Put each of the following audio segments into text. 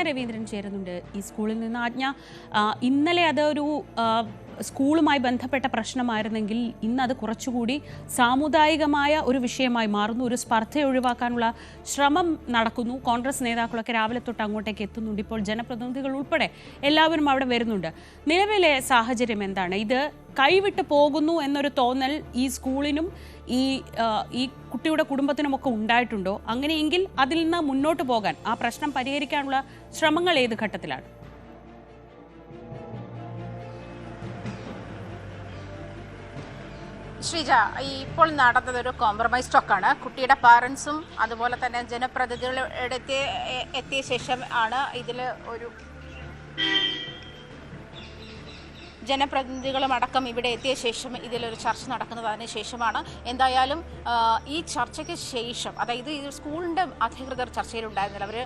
രവീന്ദ്രൻ ചേരുന്നുണ്ട് ഈ സ്കൂളിൽ നിന്ന്. ആജ്ഞ, ഇന്നലെ അതൊരു സ്കൂളുമായി ബന്ധപ്പെട്ട പ്രശ്നമായിരുന്നെങ്കിൽ ഇന്ന് അത് കുറച്ചുകൂടി സാമുദായികമായ ഒരു വിഷയമായി മാറുന്നു. ഒരു സ്പർദ്ധ ഒഴിവാക്കാനുള്ള ശ്രമം നടക്കുന്നു. കോൺഗ്രസ് നേതാക്കളൊക്കെ രാവിലെ തൊട്ട് അങ്ങോട്ടേക്ക് എത്തുന്നുണ്ട്. ഇപ്പോൾ ജനപ്രതിനിധികൾ ഉൾപ്പെടെ എല്ലാവരും അവിടെ വരുന്നുണ്ട്. നിലവിലെ സാഹചര്യം എന്താണ്? ഇത് കൈവിട്ട് പോകുന്നു എന്നൊരു തോന്നൽ ഈ സ്കൂളിനും ഈ കുട്ടിയുടെ കുടുംബത്തിനുമൊക്കെ ഉണ്ടായിട്ടുണ്ടോ? അങ്ങനെയെങ്കിൽ അതിൽ നിന്ന് മുന്നോട്ട് പോകാൻ, ആ പ്രശ്നം പരിഹരിക്കാനുള്ള ശ്രമങ്ങൾ ഏത് ഘട്ടത്തിലാണ്? ശ്രീജ, ഇപ്പോൾ നടന്നത് ഒരു കോംപ്രമൈസ് ടോക്കാണ്. കുട്ടിയുടെ പാരൻസും അതുപോലെ തന്നെ ജനപ്രതിനിധികൾ എത്തിയ ശേഷം ആണ് ഇതിൽ ഒരു ജനപ്രതിനിധികളും അടക്കം ഇവിടെ എത്തിയ ശേഷം ഇതിലൊരു ചർച്ച നടക്കുന്നത്. അതിന് ശേഷമാണ് എന്തായാലും ഈ ചർച്ചയ്ക്ക് ശേഷം, അതായത് ഈ സ്കൂളിൻ്റെ അധികൃതർ ചർച്ചയിലുണ്ടായിരുന്നില്ല. അവർ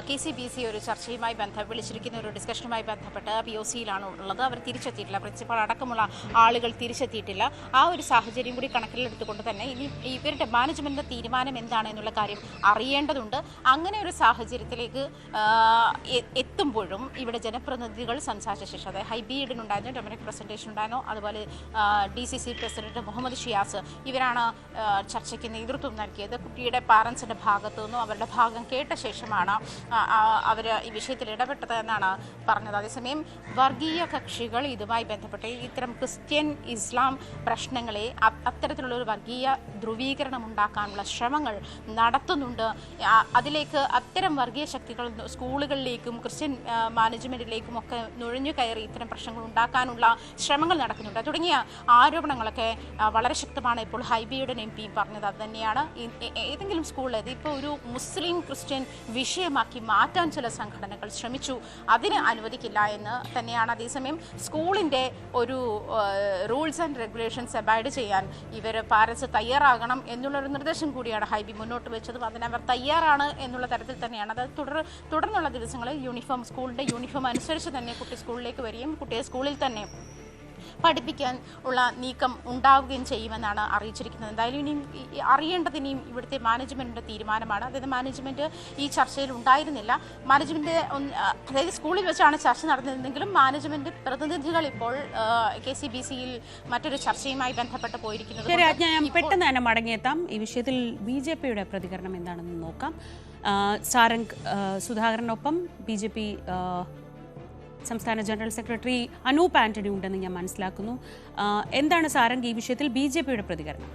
KCBC ഒരു ചർച്ചയുമായി വിളിച്ചിരിക്കുന്ന ഒരു ഡിസ്കഷനുമായി ബന്ധപ്പെട്ട് POCയിലാണ് ഉള്ളത്. അവർ തിരിച്ചെത്തിയിട്ടില്ല. പ്രിൻസിപ്പൾ അടക്കമുള്ള ആളുകൾ തിരിച്ചെത്തിയിട്ടില്ല. ആ ഒരു സാഹചര്യം കൂടി കണക്കിലെടുത്തുകൊണ്ട് തന്നെ ഇനി ഇവരുടെ മാനേജ്മെൻറ്റിൻ്റെ തീരുമാനം എന്താണ് എന്നുള്ള കാര്യം അറിയേണ്ടതുണ്ട്. അങ്ങനെ ഒരു സാഹചര്യത്തിലേക്ക് എത്തുമ്പോഴും ഇവിടെ ജനപ്രതിനിധികൾ സംസാരിച്ച ശേഷം, അതായത് ഹൈബിയിഡിനുണ്ടായിരുന്നു, ഡൊമിനിക് പ്രസന്റേഷൻ ഉണ്ടായിരുന്നു, അതുപോലെ DCC പ്രസിഡന്റ് മുഹമ്മദ് ഷിയാസ്, ഇവരാണ് ചർച്ചയ്ക്ക് നേതൃത്വം നൽകിയത്. കുട്ടിയുടെ പാരൻസിൻ്റെ ഭാഗത്തു നിന്നും അവരുടെ ഭാഗം കേട്ട ശേഷമാണ് അവർ ഈ വിഷയത്തിൽ ഇടപെട്ടത് എന്നാണ് പറഞ്ഞത്. അതേസമയം വർഗീയ കക്ഷികൾ ഇതുമായി ബന്ധപ്പെട്ട് ഇത്തരം ക്രിസ്ത്യൻ ഇസ്ലാം പ്രശ്നങ്ങളെ അത്തരത്തിലുള്ള ഒരു വർഗീയ ധ്രുവീകരണം ഉണ്ടാക്കാനുള്ള ശ്രമങ്ങൾ നടത്തുന്നുണ്ട്. അതിലേക്ക് അത്തരം വർഗീയ ശക്തികൾ സ്കൂളുകളിലേക്കും ക്രിസ്ത്യൻ മാനേജ്മെൻറ്റിലേക്കും ഒക്കെ നുഴഞ്ഞു കയറി ഇത്തരം പ്രശ്നങ്ങൾ ഉണ്ടാക്കാനുള്ള ശ്രമങ്ങൾ നടക്കുന്നുണ്ട് തുടങ്ങിയ ആരോപണങ്ങളൊക്കെ വളരെ ശക്തമാണ്. ഇപ്പോൾ ഹൈബിയുടെ MP പറഞ്ഞത് അത് തന്നെയാണ്. ഏതെങ്കിലും സ്കൂളിൽ ഇതിപ്പോൾ ഒരു മുസ്ലിം ക്രിസ്ത്യൻ വിഷയമാക്കി മാറ്റാൻ ചില സംഘടനകൾ ശ്രമിച്ചു, അതിന് അനുവദിക്കില്ല എന്ന് തന്നെയാണ്. അതേസമയം സ്കൂളിൻ്റെ ഒരു റൂൾസ് ആൻഡ് റെഗുലേഷൻസ് അബൈഡ് ചെയ്യാൻ ഇവർ പാരൻസ് തയ്യാറാകണം എന്നുള്ളൊരു നിർദ്ദേശം കൂടിയാണ് ഹൈബി മുന്നോട്ട് വെച്ചതും. അതിനവർ തയ്യാറാണ് എന്നുള്ള തരത്തിൽ തന്നെയാണ്. അത് തുടർന്നുള്ള ദിവസങ്ങളിൽ സ്കൂളിൻ്റെ യൂണിഫോം അനുസരിച്ച് തന്നെ കുട്ടി സ്കൂളിലേക്ക് വരികയും കുട്ടിയെ സ്കൂളിൽ തന്നെ പഠിപ്പിക്കാൻ ഉള്ള നീക്കം ഉണ്ടാവുകയും ചെയ്യുമെന്നാണ് അറിയിച്ചിരിക്കുന്നത്. എന്തായാലും ഇനിയും അറിയേണ്ടത് ഇനിയും ഇവിടുത്തെ മാനേജ്മെൻറ്റിൻ്റെ തീരുമാനമാണ്. അതായത് മാനേജ്മെൻറ്റ് ഈ ചർച്ചയിൽ ഉണ്ടായിരുന്നില്ല. മാനേജ്മെൻറ്റ് അതായത് സ്കൂളിൽ വെച്ചാണ് ചർച്ച നടന്നതെങ്കിലും മാനേജ്മെൻറ്റ് പ്രതിനിധികൾ ഇപ്പോൾ KCBCയിൽ മറ്റൊരു ചർച്ചയുമായി ബന്ധപ്പെട്ട് പോയിരിക്കുന്നത്. ഞാൻ പെട്ടെന്ന് തന്നെ മടങ്ങിയെത്താം. ഈ വിഷയത്തിൽ BJPയുടെ പ്രതികരണം എന്താണെന്ന് നോക്കാം. സാരംഗ് സുധാകരനൊപ്പം BJP സംസ്ഥാന ജനറൽ സെക്രട്ടറി അനൂപ് ആന്റണി ഉണ്ടെന്ന് ഞാൻ മനസ്സിലാക്കുന്നു. എന്താണ് സാരംഗ് ഈ വിഷയത്തിൽ BJPയുടെ പ്രതികരണം?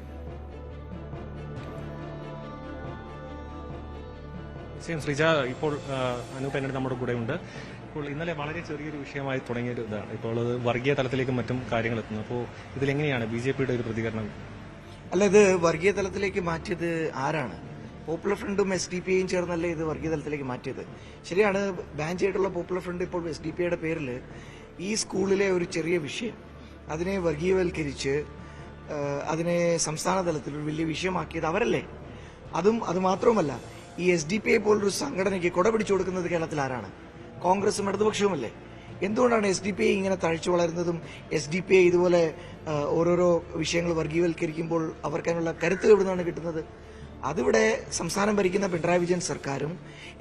ശ്രീജ, ഇപ്പോൾ അനൂപ് ആന്റണി നമ്മുടെ കൂടെ ഉണ്ട്. ഇപ്പോൾ ഇന്നലെ വളരെ ചെറിയൊരു വിഷയമായി തുടങ്ങിയൊരു ഇതാണ് ഇപ്പോൾ അത് വർഗീയ തലത്തിലേക്കും മറ്റും കാര്യങ്ങൾ എത്തുന്നു. അപ്പോൾ ഇതിലെങ്ങനെയാണ് BJPയുടെ ഒരു പ്രതികരണം? അല്ല, ഇത് വർഗീയ തലത്തിലേക്ക് മാറ്റിയത് ആരാണ്? പോപ്പുലർ ഫ്രണ്ടും SDPയും ചേർന്നല്ലേ ഇത് വർഗീയ തലത്തിലേക്ക് മാറ്റിയത്. ശരിയാണ്, ബാൻ ചെയ്തിട്ടുള്ള പോപ്പുലർ ഫ്രണ്ട് ഇപ്പോൾ SDPയുടെ പേരിൽ ഈ സ്കൂളിലെ ഒരു ചെറിയ വിഷയം അതിനെ വർഗീയവൽക്കരിച്ച് അതിനെ സംസ്ഥാന തലത്തിൽ ഒരു വലിയ വിഷയമാക്കിയത് അവരല്ലേ. അത് മാത്രവുമല്ല, ഈ SDPയെ പോലൊരു സംഘടനയ്ക്ക് കൊട പിടിച്ചു കൊടുക്കുന്നത് കേരളത്തിൽ ആരാണ്? കോൺഗ്രസും ഇടതുപക്ഷവുമല്ലേ. എന്തുകൊണ്ടാണ് SDPയെ ഇങ്ങനെ തഴച്ചു വളരുന്നതും SDPയെ ഇതുപോലെ ഓരോരോ വിഷയങ്ങൾ വർഗീയവൽക്കരിക്കുമ്പോൾ അവർക്കതിനുള്ള കരുത്ത് എവിടുന്നാണ് കിട്ടുന്നത്? അതിവിടെ സംസ്ഥാനം ഭരിക്കുന്ന പിണറായി വിജയൻ സർക്കാരും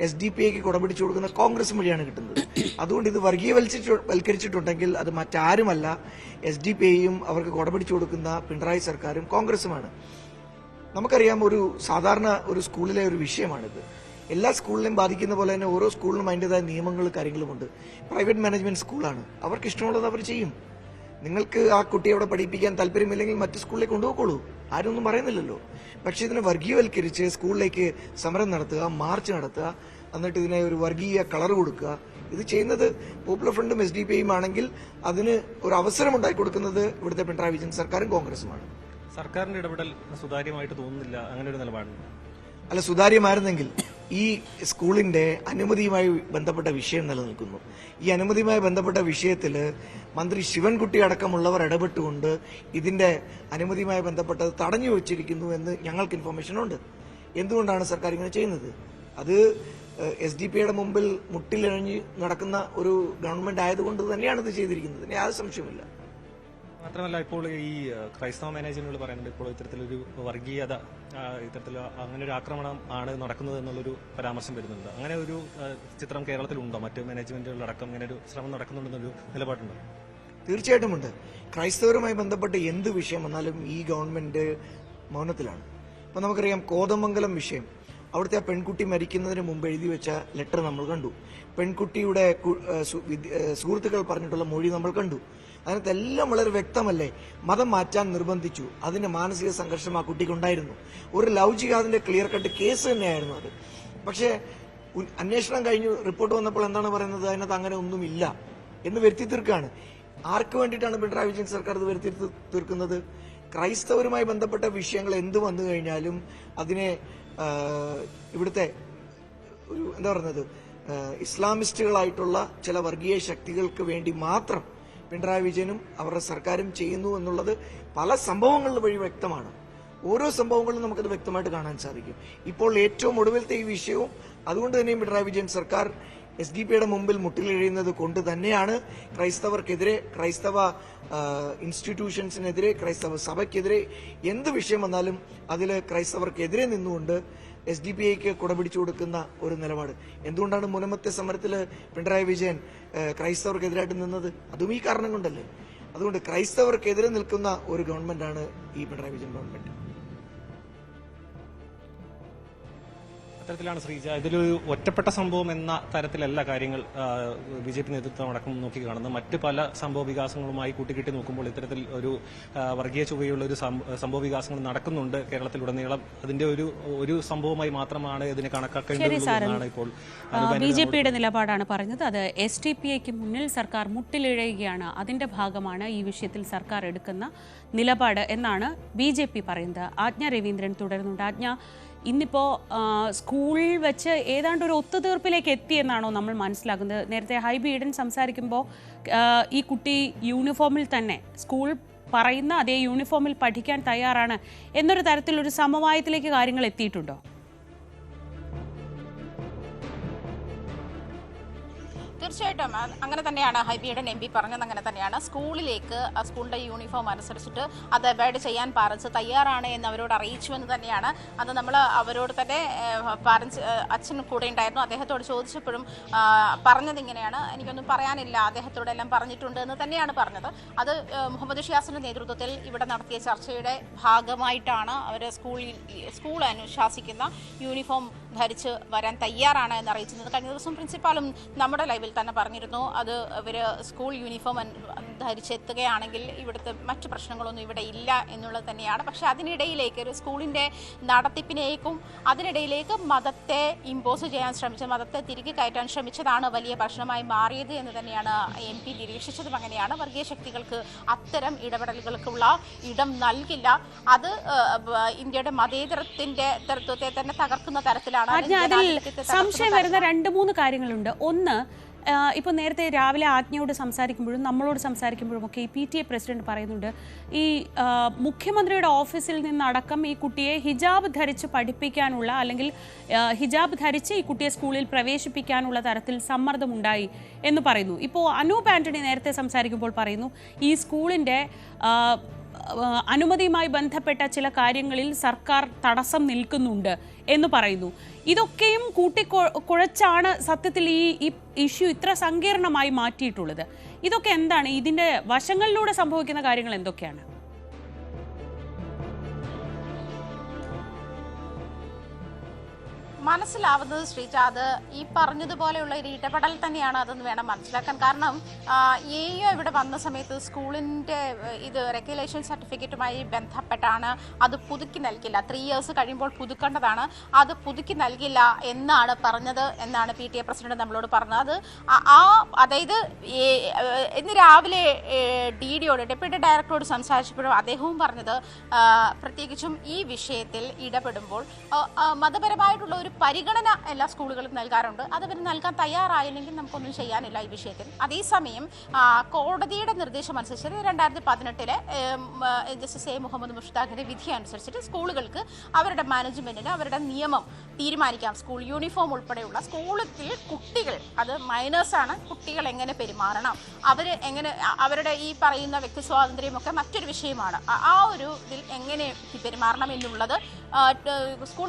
SDPയ്ക്ക് കുടപിടിച്ചു കൊടുക്കുന്ന കോൺഗ്രസും വഴിയാണ് കിട്ടുന്നത്. അതുകൊണ്ട് ഇത് വർഗീയവൽക്കരിച്ചിട്ടുണ്ടെങ്കിൽ അത് മറ്റാരുമല്ല, SDPയും അവർക്ക് കുടപിടിച്ചു കൊടുക്കുന്ന പിണറായി സർക്കാരും കോൺഗ്രസുമാണ്. നമുക്കറിയാം, ഒരു സാധാരണ ഒരു സ്കൂളിലെ ഒരു വിഷയമാണിത്. എല്ലാ സ്കൂളിനെയും ബാധിക്കുന്ന പോലെ തന്നെ ഓരോ സ്കൂളിനും അതിൻ്റെതായ നിയമങ്ങളും കാര്യങ്ങളുമുണ്ട്. പ്രൈവറ്റ് മാനേജ്മെന്റ് സ്കൂളാണ്, അവർക്ക് ഇഷ്ടമുള്ളത് അവർ ചെയ്യും. നിങ്ങൾക്ക് ആ കുട്ടിയെ അവിടെ പഠിപ്പിക്കാൻ താല്പര്യമില്ലെങ്കിൽ മറ്റു സ്കൂളിലേക്ക് കൊണ്ടുപോയിക്കോളൂ, ആരൊന്നും പറയുന്നില്ലല്ലോ. പക്ഷെ ഇതിനെ വർഗീയവൽക്കരിച്ച് സ്കൂളിലേക്ക് സമരം നടത്തുക, മാർച്ച് നടത്തുക, എന്നിട്ട് ഇതിനെ ഒരു വർഗീയ കളർ കൊടുക്കുക, ഇത് ചെയ്യുന്നത് പോപ്പുലർ ഫ്രണ്ടും SDPയും ആണെങ്കിൽ അതിന് ഒരു അവസരം ഉണ്ടാക്കി കൊടുക്കുന്നത് ഇവിടുത്തെ പിണറായി വിജയൻ സർക്കാരും കോൺഗ്രസുമാണ്. സർക്കാരിന്റെ ഇടപെടൽ സുതാര്യമായിട്ട് തോന്നുന്നില്ല, അങ്ങനെ ഒരു നിലപാടുണ്ട്. അല്ല, സുതാര്യമായിരുന്നെങ്കിൽ ഈ സ്കൂളിന്റെ അനുമതിയുമായി ബന്ധപ്പെട്ട വിഷയം നിലനിൽക്കുന്നു. ഈ അനുമതിയുമായി ബന്ധപ്പെട്ട വിഷയത്തിൽ മന്ത്രി ശിവൻകുട്ടി അടക്കമുള്ളവർ ഇടപെട്ടുകൊണ്ട് ഇതിന്റെ അനുമതിയുമായി ബന്ധപ്പെട്ടത് തടഞ്ഞു വെച്ചിരിക്കുന്നു എന്ന് ഞങ്ങൾക്ക് ഇൻഫർമേഷൻ ഉണ്ട്. എന്തുകൊണ്ടാണ് സർക്കാർ ഇങ്ങനെ ചെയ്യുന്നത്? അത് SDPയുടെ മുമ്പിൽ മുട്ടിലിഴഞ്ഞ് നടക്കുന്ന ഒരു ഗവൺമെന്റ് ആയതുകൊണ്ട് തന്നെയാണ് ഇത് ചെയ്തിരിക്കുന്നത്, യാതൊരു സംശയമില്ല. മാത്രമല്ല ഇപ്പോൾ ഈ ക്രൈസ്തവ മാനേജ്മെന്റുകൾ പറയുന്നുണ്ട് ഇപ്പോൾ ഇത്തരത്തിലൊരു വർഗീയത ഇത്തരത്തിൽ അങ്ങനെ ഒരു ആക്രമണം ആണ് നടക്കുന്നത് എന്നുള്ളൊരു പരാമർശം വരുന്നുണ്ട്. അങ്ങനെ ഒരു ചിത്രം കേരളത്തിലുണ്ടോ? മറ്റ് മാനേജ്മെന്റുകളടക്കം ഇങ്ങനെ ഒരു ശ്രമം നടക്കുന്നുണ്ടെന്നൊരു നിലപാടുണ്ടോ? തീർച്ചയായിട്ടുമുണ്ട്. ക്രൈസ്തവരുമായി ബന്ധപ്പെട്ട് എന്ത് വിഷയം വന്നാലും ഈ ഗവൺമെന്റ് മൗനത്തിലാണ്. ഇപ്പൊ നമുക്കറിയാം കോതമംഗലം വിഷയം, അവിടുത്തെ ആ പെൺകുട്ടി മരിക്കുന്നതിന് മുമ്പ് എഴുതി വെച്ച ലെറ്റർ നമ്മൾ കണ്ടു. പെൺകുട്ടിയുടെ സുഹൃത്തുക്കൾ പറഞ്ഞിട്ടുള്ള മൊഴി നമ്മൾ കണ്ടു. അതിനകത്തെല്ലാം വളരെ വ്യക്തമല്ലേ, മതം മാറ്റാൻ നിർബന്ധിച്ചു, അതിന്റെ മാനസിക സംഘർഷം ആ കുട്ടിക്കുണ്ടായിരുന്നു. ഒരു ലവ് ജിഹാദിന്റെ ക്ലിയർ കട്ട് കേസ് തന്നെയായിരുന്നു അത്. പക്ഷേ അന്വേഷണം കഴിഞ്ഞു റിപ്പോർട്ട് വന്നപ്പോൾ എന്താണ് പറയുന്നത്? അതിനകത്ത് അങ്ങനെ ഒന്നുമില്ല എന്ന് വരുത്തി തീർക്കുകയാണ്. ആർക്ക് വേണ്ടിയിട്ടാണ് പിണറായി വിജയൻ സർക്കാർ ഇത് വരുത്തി തീർക്കുന്നത്? ക്രൈസ്തവരുമായി ബന്ധപ്പെട്ട വിഷയങ്ങൾ എന്ത് വന്നു കഴിഞ്ഞാലും അതിനെ ഇവിടുത്തെ ഒരു എന്താ പറയുന്നത് ഇസ്ലാമിസ്റ്റുകളായിട്ടുള്ള ചില വർഗീയ ശക്തികൾക്ക് വേണ്ടി മാത്രം പിണറായി വിജയനും അവരുടെ സർക്കാരും ചെയ്യുന്നു എന്നുള്ളത് പല സംഭവങ്ങൾ വഴി വ്യക്തമാണ്. ഓരോ സംഭവങ്ങളിലും നമുക്കത് വ്യക്തമായിട്ട് കാണാൻ സാധിക്കും. ഇപ്പോൾ ഏറ്റവും ഒടുവിലത്തെ ഈ വിഷയവും അതുകൊണ്ട് തന്നെയും പിണറായി വിജയൻ സർക്കാർ SDPയുടെ മുമ്പിൽ മുട്ടിലെഴിയുന്നത് കൊണ്ട് തന്നെയാണ് ക്രൈസ്തവർക്കെതിരെ, ക്രൈസ്തവ ഇൻസ്റ്റിറ്റ്യൂഷൻസിനെതിരെ, ക്രൈസ്തവ സഭയ്ക്കെതിരെ എന്ത് വിഷയം വന്നാലും അതിൽ ക്രൈസ്തവർക്കെതിരെ നിന്നുകൊണ്ട് SDPIക്ക് കുടപിടിച്ചു കൊടുക്കുന്ന ഒരു നിലപാട്. എന്തുകൊണ്ടാണ് മുനമ്പത്തെ സമരത്തിൽ പിണറായി വിജയൻ ക്രൈസ്തവർക്കെതിരായിട്ട് നിന്നത്? അതും ഈ കാരണം കൊണ്ടല്ലേ. അതുകൊണ്ട് ക്രൈസ്തവർക്കെതിരെ നിൽക്കുന്ന ഒരു ഗവൺമെന്റാണ് ഈ പിണറായി വിജയൻ ഗവൺമെന്റ്. അത്തരത്തിലാണ് ശ്രീജ, ഇതിലൊരു ഒറ്റപ്പെട്ട സംഭവം എന്ന തരത്തിലല്ല കാര്യങ്ങൾ BJP നേതൃത്വം അടക്കം നോക്കി കാണുന്നത്. മറ്റ് പല സംഭവ വികാസങ്ങളുമായി കൂട്ടിക്കെട്ടി നോക്കുമ്പോൾ ഇത്തരത്തിൽ ഒരു വർഗീയ ചുവയുള്ള ഒരു സംഭവ വികാസങ്ങൾ നടക്കുന്നുണ്ട് കേരളത്തിലുടനീളം. അതിന്റെ ഒരു സംഭവമായി മാത്രമാണ് ഇതിനെ കണക്കാക്കേണ്ടതെന്നാണ് ഇപ്പോൾ BJPയുടെ നിലപാടാണ് പറഞ്ഞത്. അത് SDPIക്ക് മുന്നിൽ സർക്കാർ മുട്ടിലിഴയുകയാണ്, അതിന്റെ ഭാഗമാണ് ഈ വിഷയത്തിൽ സർക്കാർ എടുക്കുന്ന നിലപാട് എന്നാണ് BJP പറയുന്നത്. ആജ്ഞ രവീന്ദ്രൻ തുടരുന്നുണ്ട്. ആജ്ഞ, ഇന്നിപ്പോൾ സ്കൂളിൽ വെച്ച് ഏതാണ്ട് ഒരു ഒത്തുതീർപ്പിലേക്ക് എത്തിയെന്നാണോ നമ്മൾ മനസ്സിലാക്കുന്നത്? നേരത്തെ ഹൈബി ഈഡൻ സംസാരിക്കുമ്പോൾ ഈ കുട്ടി യൂണിഫോമിൽ തന്നെ, സ്കൂൾ പറയുന്ന അതേ യൂണിഫോമിൽ പഠിക്കാൻ തയ്യാറാണ് എന്നൊരു തരത്തിലൊരു സമവായത്തിലേക്ക് കാര്യങ്ങൾ എത്തിയിട്ടുണ്ടോ? തീർച്ചയായിട്ടും അങ്ങനെ തന്നെയാണ് ഹൈബി ഈഡൻ MP പറഞ്ഞത്. അങ്ങനെ തന്നെയാണ് സ്കൂളിലേക്ക് സ്കൂളിൻ്റെ യൂണിഫോം അനുസരിച്ചിട്ട് അത് അബൈഡ് ചെയ്യാൻ പാരൻസ് തയ്യാറാണ് എന്ന് അവരോട് അറിയിച്ചു എന്ന് തന്നെയാണ്. അത് നമ്മൾ അവരോട് തന്നെ പാരൻസ് അച്ഛൻ കൂടെ ഉണ്ടായിരുന്നു, അദ്ദേഹത്തോട് ചോദിച്ചപ്പോഴും പറഞ്ഞത് ഇങ്ങനെയാണ്, എനിക്കൊന്നും പറയാനില്ല, അദ്ദേഹത്തോടെല്ലാം പറഞ്ഞിട്ടുണ്ട് എന്ന് തന്നെയാണ് പറഞ്ഞത്. അത് മുഹമ്മദ് ഷിയാസിൻ്റെ നേതൃത്വത്തിൽ ഇവിടെ നടത്തിയ ചർച്ചയുടെ ഭാഗമായിട്ടാണ് അവർ സ്കൂൾ അനുശാസിക്കുന്ന യൂണിഫോം ധരിച്ച് വരാൻ തയ്യാറാണ് എന്ന് അറിയിച്ചത്. കഴിഞ്ഞ ദിവസം പ്രിൻസിപ്പാളും നമ്മുടെ ലൈവിൽ തന്നെ പറഞ്ഞിരുന്നു, അത് ഇവർ സ്കൂൾ യൂണിഫോം ധരിച്ചെത്തുകയാണെങ്കിൽ ഇവിടുത്തെ മറ്റു പ്രശ്നങ്ങളൊന്നും ഇവിടെ ഇല്ല എന്നുള്ളത് തന്നെയാണ്. പക്ഷെ അതിനിടയിലേക്ക് ഒരു സ്കൂളിൻ്റെ നടത്തിപ്പിനേക്കും അതിനിടയിലേക്ക് മതത്തെ ഇമ്പോസ് ചെയ്യാൻ ശ്രമിച്ച, മതത്തെ തിരികെ കയറ്റാൻ ശ്രമിച്ചതാണ് വലിയ പ്രശ്നമായി മാറിയത് എന്ന് തന്നെയാണ് MP നിരീക്ഷിച്ചതും. അങ്ങനെയാണ് വർഗീയ ശക്തികൾക്ക് അത്തരം ഇടപെടലുകൾക്കുള്ള ഇടം നൽകില്ല. അത് ഇന്ത്യയുടെ മതേതരത്തിന്റെ തത്വത്തെ തന്നെ തകർക്കുന്ന തരത്തിലാണ്. സംശയം വരുന്ന 2-3 കാര്യങ്ങളുണ്ട്. ഒന്ന്, ഇപ്പോൾ നേരത്തെ രാവിലെ ആജ്ഞയോട് സംസാരിക്കുമ്പോഴും നമ്മളോട് സംസാരിക്കുമ്പോഴും ഒക്കെ ഈ PTA പ്രസിഡന്റ് പറയുന്നുണ്ട്, ഈ മുഖ്യമന്ത്രിയുടെ ഓഫീസിൽ നിന്നടക്കം ഈ കുട്ടിയെ ഹിജാബ് ധരിച്ച് പഠിപ്പിക്കാനുള്ള, അല്ലെങ്കിൽ ഹിജാബ് ധരിച്ച് ഈ കുട്ടിയെ സ്കൂളിൽ പ്രവേശിപ്പിക്കാനുള്ള തരത്തിൽ സമ്മർദ്ദമുണ്ടായി എന്ന് പറയുന്നു. ഇപ്പോൾ അനൂപ് ആന്റണി നേരത്തെ സംസാരിക്കുമ്പോൾ പറയുന്നു, ഈ സ്കൂളിൻ്റെ അനുമതിയുമായി ബന്ധപ്പെട്ട ചില കാര്യങ്ങളിൽ സർക്കാർ തടസ്സം നിൽക്കുന്നുണ്ട് എന്ന് പറയുന്നു. ഇതൊക്കെയും കൂട്ടിക്കുഴച്ചാണ് സത്യത്തിൽ ഈ ഇഷ്യൂ ഇത്ര സങ്കീർണമായി മാറ്റിയിട്ടുള്ളത്. ഇതൊക്കെ എന്താണ്, ഇതിൻ്റെ വശങ്ങളിലൂടെ സംഭവിക്കുന്ന കാര്യങ്ങൾ എന്തൊക്കെയാണ്? മനസ്സിലാവുന്നത് ശ്രീജ, അത് ഈ പറഞ്ഞതുപോലെയുള്ള ഒരു ഇടപെടൽ തന്നെയാണ് അതെന്ന് വേണം മനസ്സിലാക്കാൻ. കാരണം AO ഇവിടെ വന്ന സമയത്ത് സ്കൂളിൻ്റെ ഇത് റെഗുലേഷൻ സർട്ടിഫിക്കറ്റുമായി ബന്ധപ്പെട്ടാണ് അത് പുതുക്കി നൽകില്ല, 3 years കഴിയുമ്പോൾ പുതുക്കേണ്ടതാണ്, അത് പുതുക്കി നൽകില്ല എന്നാണ് പറഞ്ഞത് എന്നാണ് PTA പ്രസിഡന്റ് നമ്മളോട് പറഞ്ഞത്. അതായത് ഇന്ന് രാവിലെ DDയോട്, ഡെപ്യൂട്ടി ഡയറക്ടറോട് സംസാരിച്ചപ്പോഴും അദ്ദേഹവും പറഞ്ഞത്, പ്രത്യേകിച്ചും ഈ വിഷയത്തിൽ ഇടപെടുമ്പോൾ മതപരമായിട്ടുള്ള ഒരു പരിഗണന എല്ലാ സ്കൂളുകളും നൽകാറുണ്ട്. അതവർ നൽകാൻ തയ്യാറായില്ലെങ്കിൽ നമുക്കൊന്നും ചെയ്യാനില്ല ഈ വിഷയത്തിൽ. അതേസമയം കോടതിയുടെ നിർദ്ദേശം അനുസരിച്ച് 2018 ജസ്റ്റിസ് എ മുഹമ്മദ് മുഷ്താഖിന്റെ വിധി അനുസരിച്ചിട്ട് സ്കൂളുകൾക്ക് അവരുടെ മാനേജ്മെന്റിന് അവരുടെ നിയമം തീരുമാനിക്കാം. സ്കൂൾ യൂണിഫോം ഉൾപ്പെടെയുള്ള സ്കൂളിൽ കുട്ടികൾ, അത് മൈനേഴ്സാണ്, കുട്ടികൾ എങ്ങനെ പെരുമാറണം, അവർ എങ്ങനെ, അവരുടെ ഈ പറയുന്ന വ്യക്തി സ്വാതന്ത്ര്യമൊക്കെ മറ്റൊരു വിഷയമാണ്. ആ ഒരു ഇതിൽ എങ്ങനെ പെരുമാറണം എന്നുള്ളത് സ്കൂൾ